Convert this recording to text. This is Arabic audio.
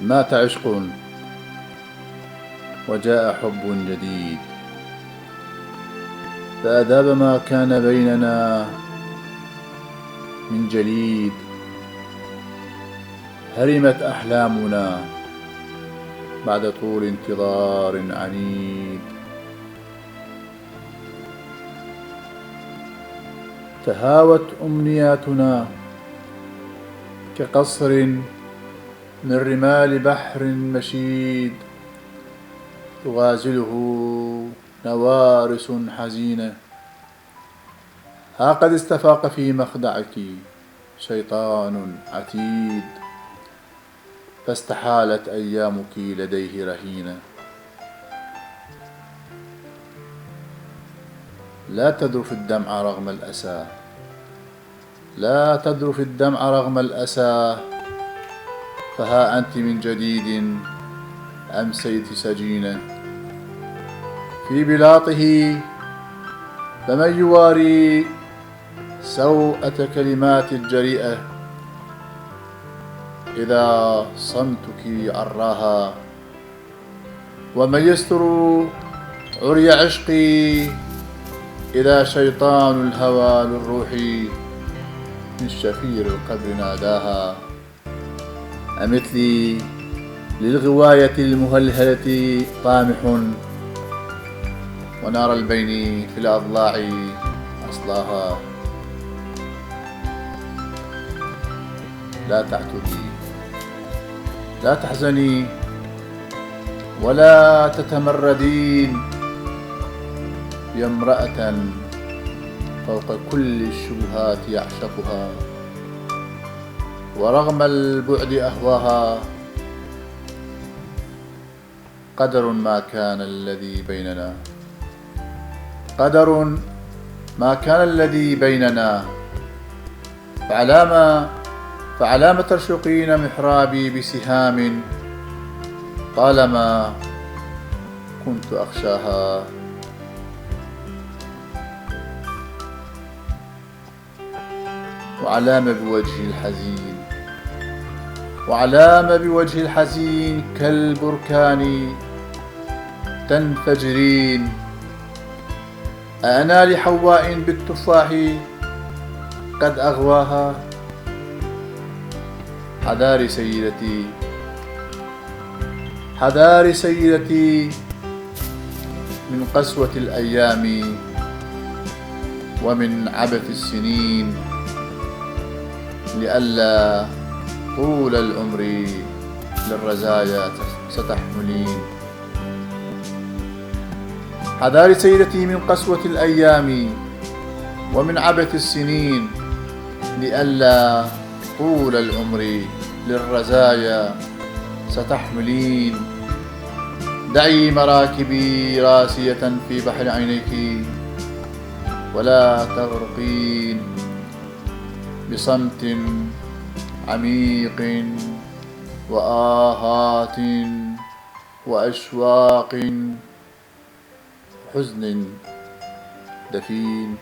مات عشق وجاء حب جديد، فأذاب ما كان بيننا من جليد. هرمت أحلامنا بعد طول انتظار عنيد. تهاوت أمنياتنا كقصر من رمال بحر مشيد، تغازله نوارس حزينة. ها قد استفاق في مخدعك شيطان عتيد، فاستحالت أيامك لديه رهينة. لا تذرف الدمع رغم الأسى، لا تذرف الدمع رغم الأسى، فها أنت من جديد أمسيت سجينة. في بلاطه فمن يواري سوءة كلمات الجريئة، إذا صمتك عراها. ومن يستر عري عشقي، إذا شيطان الهوى للروح من شفير القبر ناداها. أمثلي للغواية المهلهلة طامح، ونار البين في الأضلاع أصلاها. لا تعتبي، لا تحزني، ولا تتمردين، يا امرأة فوق كل الشبهات يعشقها، ورغم البعد أهواها. قدر ما كان الذي بيننا، قدر ما كان الذي بيننا. فعلام ترشقين محرابي بسهام، طالما كنت أخشاها. وعلام بوجهي الحزين، وعلام بوجهي الحزين كالبركان تنفجرين. أنا لحواء بالتفاح قد أغواها. حذاري سيدتي، حذاري سيدتي من قسوة الأيام ومن عبث السنين، لئلا طول العمر للرزايا ستحملين. حذاري سيدتي من قسوة الأيام ومن عبث السنين، لئلا طول العمر للرزايا ستحملين. دعي مراكبي راسية في بحر عينيك، ولا تغرقين بصمت عميق وآهات وأشواق، حزن دفين.